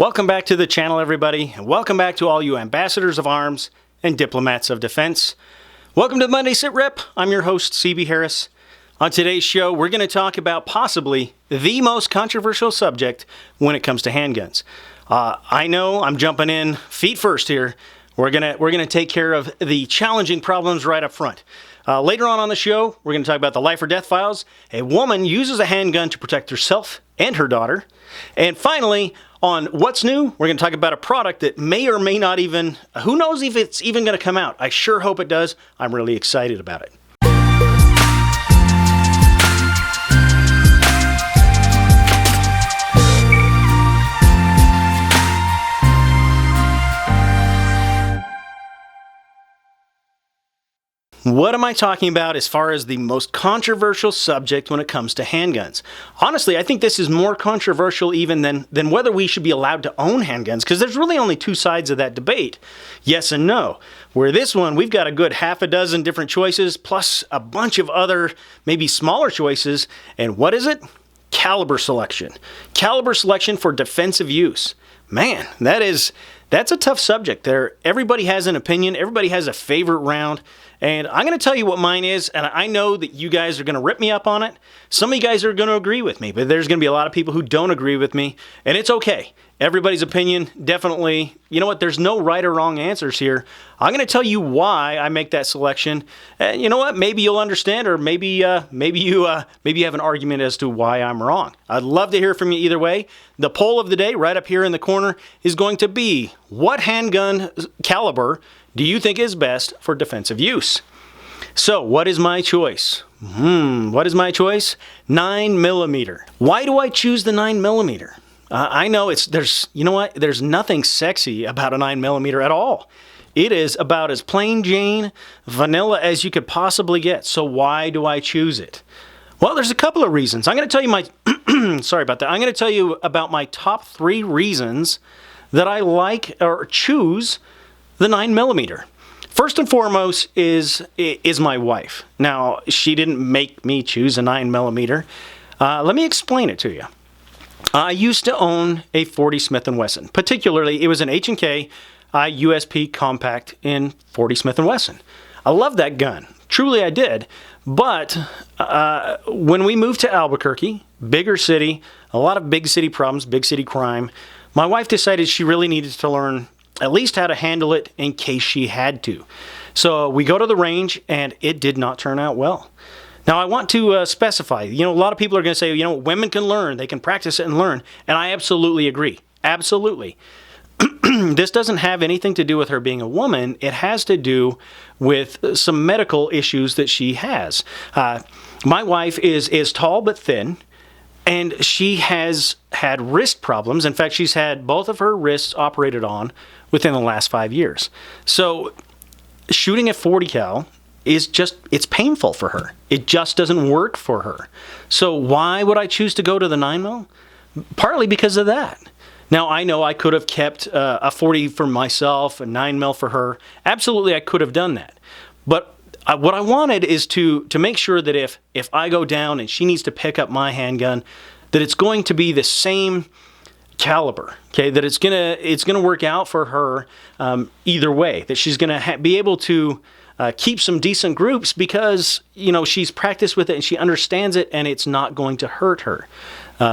Welcome back to the channel, everybody, and welcome back to all you ambassadors of arms and diplomats of defense. Welcome to the Monday SITREP. I'm your host, CB Harris. On today's show, we're going to talk about possibly the most controversial subject when it comes to handguns. I know I'm jumping in feet first here. We're gonna take care of the challenging problems right up front. Later on the show, we're going to talk about the life or death files. A woman uses a handgun to protect herself and her daughter. And finally, on What's New, we're going to talk about a product that may or may not even, who knows if it's even going to come out. I sure hope it does. I'm really excited about it. What am I talking about as far as the most controversial subject when it comes to handguns? Honestly, I think this is more controversial even than whether we should be allowed to own handguns, because there's really only two sides of that debate, yes and no. Where this one, we've got a good half a dozen different choices, plus a bunch of other, maybe smaller choices. And what is it? Caliber selection. Caliber selection for defensive use. Man, that's a tough subject there. Everybody has an opinion. Everybody has a favorite round. And I'm going to tell you what mine is, and I know that you guys are going to rip me up on it. Some of you guys are going to agree with me, but there's going to be a lot of people who don't agree with me, and it's okay. Everybody's opinion, definitely. You know what? There's no right or wrong answers here. I'm going to tell you why I make that selection, and you know what? Maybe you'll understand, or maybe you have an argument as to why I'm wrong. I'd love to hear from you either way. The poll of the day, right up here in the corner, is going to be: what handgun caliber do you think is best for defensive use? So, what is my choice? What is my choice? 9mm. Why do I choose the 9mm? I know there's nothing sexy about a 9mm at all. It is about as plain Jane, vanilla as you could possibly get. So why do I choose it? Well, there's a couple of reasons. I'm going to tell you sorry about that. I'm going to tell you about my top 3 reasons that I like or choose the 9mm. First and foremost is my wife. Now, she didn't make me choose a 9mm. Let me explain it to you. I used to own a 40 Smith & Wesson. Particularly, it was an H&K USP compact in 40 Smith & Wesson. I love that gun. Truly, I did. But when we moved to Albuquerque, bigger city, a lot of big city problems, big city crime, my wife decided she really needed to learn at least how to handle it in case she had to. So we go to the range, and it did not turn out well. Now, I want to specify, a lot of people are going to say, women can learn, they can practice it and learn, and I absolutely agree. Absolutely. This doesn't have anything to do with her being a woman. It has to do with some medical issues that she has. My wife is tall but thin, and she has had wrist problems. In fact, she's had both of her wrists operated on within the last 5 years. So shooting a 40 cal it's painful for her. It just doesn't work for her. So why would I choose to go to the 9mm? Partly because of that. Now, I know I could have kept a 40 for myself, a 9mm for her. Absolutely, I could have done that. But what I wanted is to make sure that if I go down and she needs to pick up my handgun, that it's going to be the same caliber, okay? That it's gonna work out for her either way. That she's gonna be able to keep some decent groups because she's practiced with it and she understands it, and it's not going to hurt her.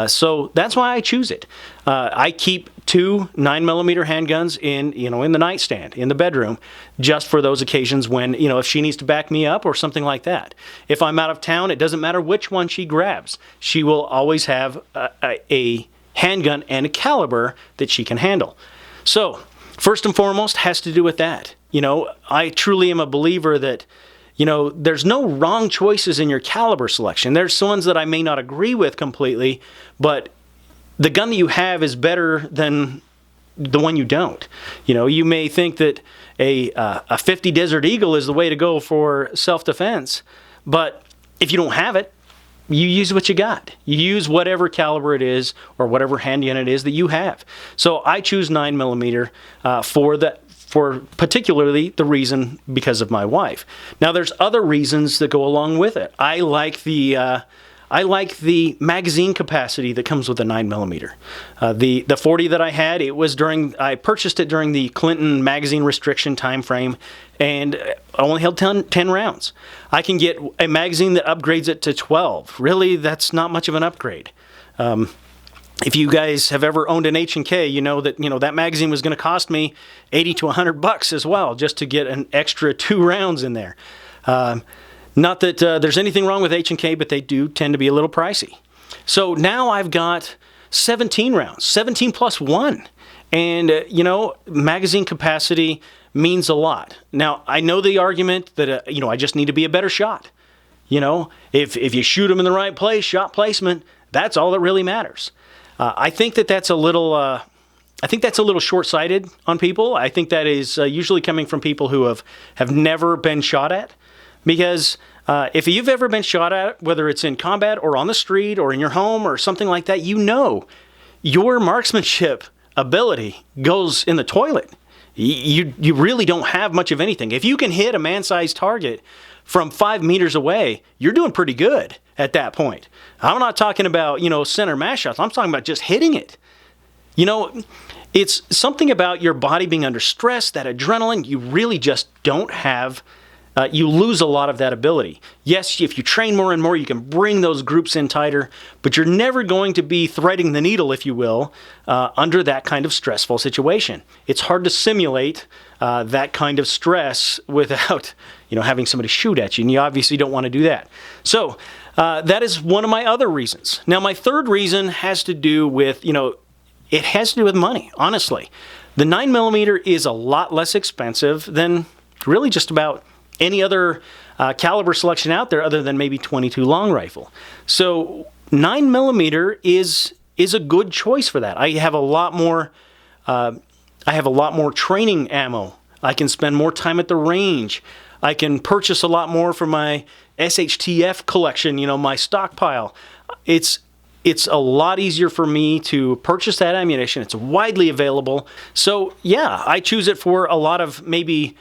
So that's why I choose it. I keep 2 9mm handguns in the nightstand in the bedroom, just for those occasions when if she needs to back me up or something like that. If I'm out of town, it doesn't matter which one she grabs. She will always have a handgun and a caliber that she can handle. So first and foremost has to do with that. I truly am a believer that there's no wrong choices in your caliber selection. There's ones that I may not agree with completely, but the gun that you have is better than the one you don't. You may think that a 50 Desert Eagle is the way to go for self-defense, but if you don't have it, you use what you got. You use whatever caliber it is or whatever handgun it is that you have. So I choose 9mm for particularly the reason because of my wife. Now, there's other reasons that go along with it. I like the I like the magazine capacity that comes with a 9mm. The 40 that I had, I purchased it during the Clinton magazine restriction time frame, and I only held 10 rounds. I can get a magazine that upgrades it to 12. Really, that's not much of an upgrade. If you guys have ever owned an H&K, you know that magazine was going to cost me $80 to $100 as well, just to get an extra 2 rounds in there. Not that there's anything wrong with H&K, but they do tend to be a little pricey. So now I've got 17 rounds, 17 plus 1. And, magazine capacity means a lot. Now, I know the argument that, I just need to be a better shot. If you shoot them in the right place, shot placement, that's all that really matters. I think that's a little short-sighted on people. I think that is usually coming from people who have never been shot at. Because if you've ever been shot at, whether it's in combat or on the street or in your home or something like that, your marksmanship ability goes in the toilet. You really don't have much of anything. If you can hit a man-sized target from 5 meters away, you're doing pretty good at that point. I'm not talking about, center mass shots. I'm talking about just hitting it. It's something about your body being under stress, that adrenaline, you really just don't have. You lose a lot of that ability. Yes, if you train more and more, you can bring those groups in tighter, but you're never going to be threading the needle, if you will, under that kind of stressful situation. It's hard to simulate that kind of stress without, having somebody shoot at you, and you obviously don't want to do that. So that is one of my other reasons. Now, my third reason has to do with, it has to do with money, honestly. The 9mm is a lot less expensive than really just about any other caliber selection out there other than maybe .22 long rifle. So 9mm is a good choice for that. I have a lot more training ammo. I can spend more time at the range. I can purchase a lot more for my SHTF collection, my stockpile. It's a lot easier for me to purchase that ammunition. It's widely available. So yeah, I choose it for a lot of maybe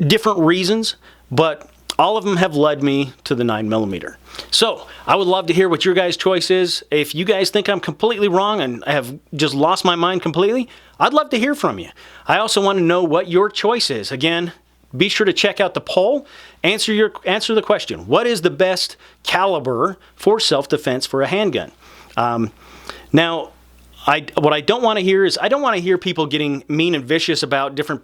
different reasons, but all of them have led me to the 9mm. So I would love to hear what your guys' choice is. If you guys think I'm completely wrong and I have just lost my mind completely, I'd love to hear from you. I also want to know what your choice is. Again, be sure to check out the poll. Answer the question: what is the best caliber for self-defense for a handgun? Now, what I don't want to hear is, I don't want to hear people getting mean and vicious about different,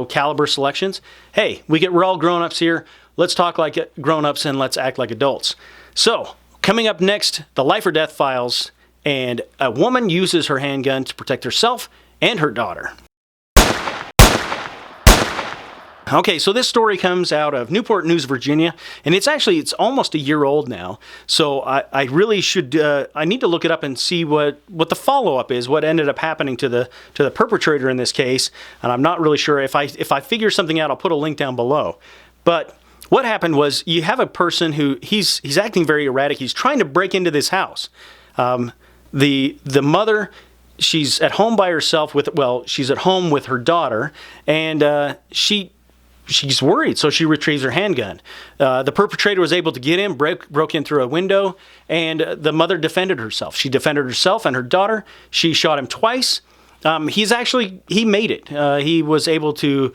caliber selections. Hey, we're all grown-ups here. Let's talk like grown-ups and let's act like adults. So, coming up next, the life or death files, and a woman uses her handgun to protect herself and her daughter. Okay, so this story comes out of Newport News, Virginia, and it's almost a year old now. So I really should, I need to look it up and see what the follow-up is, what ended up happening to the perpetrator in this case. And I'm not really sure. If I figure something out, I'll put a link down below. But what happened was, you have a person who, he's acting very erratic. He's trying to break into this house. The mother, she's at home by herself she's at home with her daughter, and she's worried, so she retrieves her handgun. The perpetrator was able to get in, broke in through a window, and the mother defended herself. She defended herself and her daughter. She shot him twice. He made it. They were able to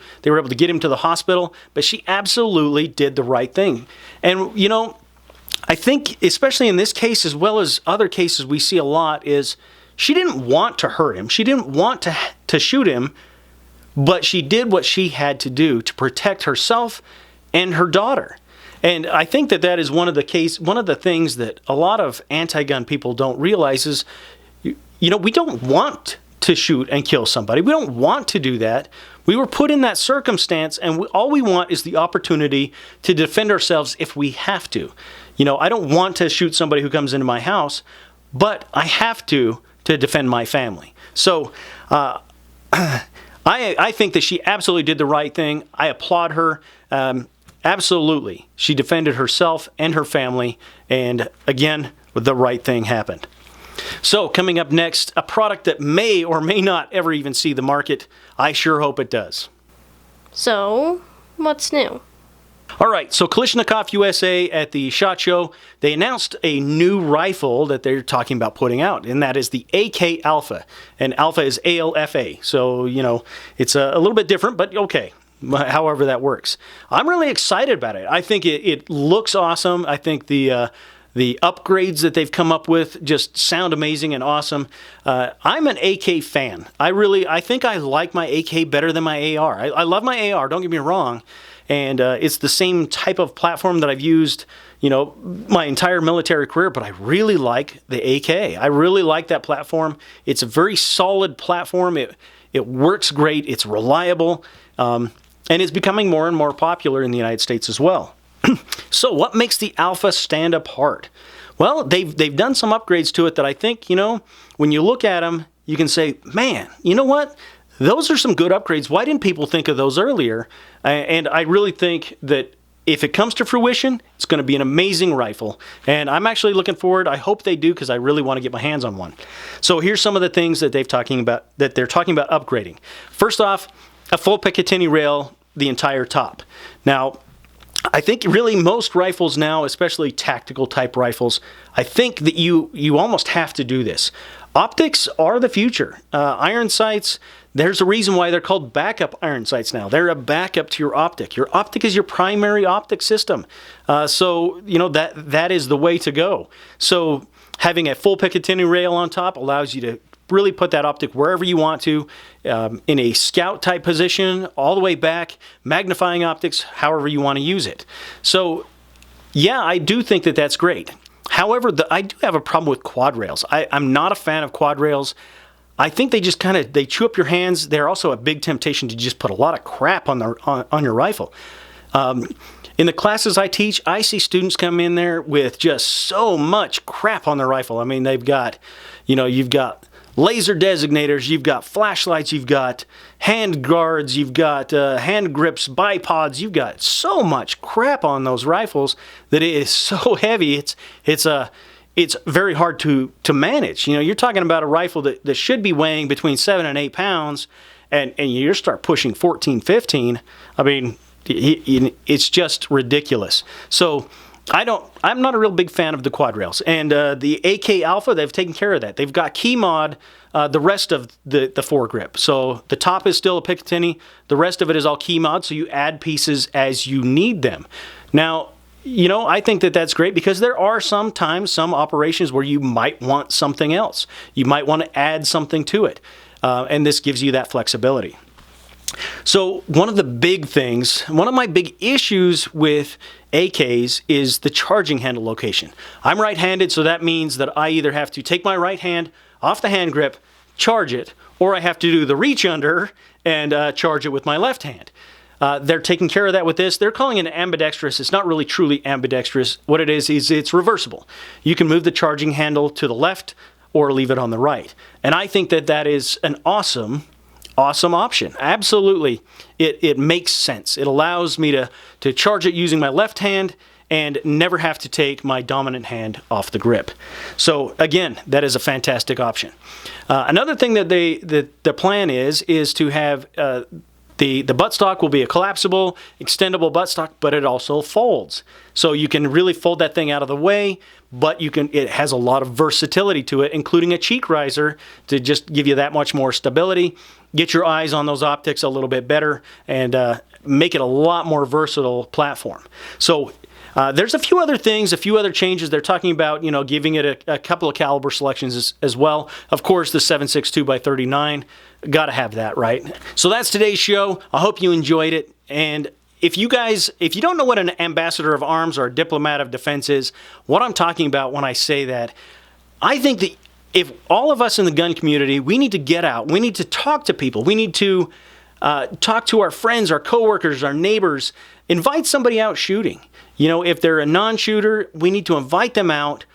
get him to the hospital, but she absolutely did the right thing. And, I think, especially in this case, as well as other cases we see a lot, is she didn't want to hurt him. She didn't want to shoot him, but she did what she had to do to protect herself and her daughter. And I think that is one of the things that a lot of anti-gun people don't realize is, we don't want to shoot and kill somebody. We don't want to do that. We were put in that circumstance, and all we want is the opportunity to defend ourselves if we have to. I don't want to shoot somebody who comes into my house, but I have to defend my family. So, I think that she absolutely did the right thing. I applaud her. Absolutely. She defended herself and her family, and again, the right thing happened. So, coming up next, a product that may or may not ever even see the market. I sure hope it does. So, what's new? All right, so Kalashnikov USA at the SHOT Show, they announced a new rifle that they're talking about putting out, and that is the AK Alpha. And Alpha is ALFA, so, it's a little bit different, but okay, however that works. I'm really excited about it. I think it looks awesome. I think the upgrades that they've come up with just sound amazing and awesome. I'm an AK fan. I think I like my AK better than my AR. I love my AR, don't get me wrong. And it's the same type of platform that I've used, my entire military career, but I really like the AK. I really like that platform. It's a very solid platform. It works great. It's reliable. And it's becoming more and more popular in the United States as well. So what makes the Alpha stand apart? Well, they've done some upgrades to it that I think, when you look at them, you can say, man, you know what? Those are some good upgrades. Why didn't people think of those earlier? And I really think that if it comes to fruition, it's going to be an amazing rifle. And I'm actually looking forward. I hope they do, because I really want to get my hands on one. So here's some of the things that they're talking about upgrading. First off, a full Picatinny rail, the entire top. Now, I think really most rifles now, especially tactical type rifles, I think that you almost have to do this. Optics are the future. Iron sights, there's a reason why they're called backup iron sights now. They're a backup to your optic. Your optic is your primary optic system. So, that is the way to go. So having a full Picatinny rail on top allows you to really put that optic wherever you want to, in a scout type position, all the way back, magnifying optics, however you want to use it. So yeah, I do think that that's great. However, I do have a problem with quad rails. I'm not a fan of quad rails. I think they just they chew up your hands. They're also a big temptation to just put a lot of crap on your rifle. In the classes I teach, I see students come in there with just so much crap on their rifle. I mean, they've got, you've got laser designators, you've got flashlights, you've got hand guards, you've got hand grips, bipods, you've got so much crap on those rifles that it is so heavy, it's very hard to manage. You're talking about a rifle that should be weighing between 7 and 8 pounds, and you start pushing 14, 15. I mean, it's just ridiculous. So I'm not a real big fan of the quad rails. And the AK Alpha, they've taken care of that. They've got key mod the rest of the foregrip. So the top is still a Picatinny. The rest of it is all key mod, so you add pieces as you need them. Now, I think that that's great, because there are sometimes some operations where you might want something else. You might want to add something to it. And this gives you that flexibility. So one of my big issues with AKs is the charging handle location. I'm right-handed, so that means that I either have to take my right hand off the hand grip, charge it, or I have to do the reach under and charge it with my left hand. They're taking care of that with this. They're calling it ambidextrous. It's not really truly ambidextrous. What it is it's reversible. You can move the charging handle to the left or leave it on the right. And I think that is an awesome option. Absolutely. It makes sense. It allows me to charge it using my left hand and never have to take my dominant hand off the grip. So again, that is a fantastic option. Another thing that the plan is to have the buttstock will be a collapsible, extendable buttstock, but it also folds. So you can really fold that thing out of the way, but it has a lot of versatility to it, including a cheek riser to just give you that much more stability, get your eyes on those optics a little bit better, and make it a lot more versatile platform. So there's a few other things, a few other changes. They're talking about, giving it a couple of caliber selections as well. Of course, the 7.62 by 39, got to have that, right? So that's today's show. I hope you enjoyed it. And if you don't know what an ambassador of arms or a diplomat of defense is, what I'm talking about when I say that, I think that if all of us in the gun community, we need to get out, we need to talk to people, we need to talk to our friends, our coworkers, our neighbors, invite somebody out shooting. If they're a non-shooter, we need to invite them out,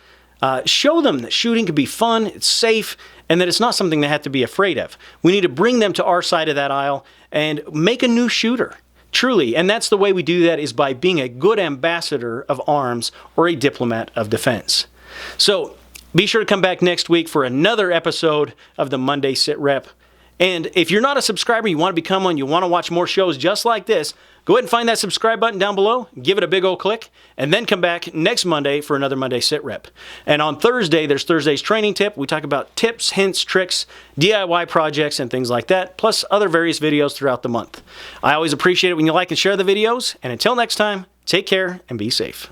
show them that shooting can be fun, it's safe, and that it's not something they have to be afraid of. We need to bring them to our side of that aisle and make a new shooter, truly. And that's the way we do that, is by being a good ambassador of arms or a diplomat of defense. So be sure to come back next week for another episode of the Monday SITREP. And if you're not a subscriber, you want to become one, you want to watch more shows just like this, go ahead and find that subscribe button down below, give it a big old click, and then come back next Monday for another Monday SITREP. And on Thursday, there's Thursday's training tip. We talk about tips, hints, tricks, DIY projects, and things like that, plus other various videos throughout the month. I always appreciate it when you like and share the videos, and until next time, take care and be safe.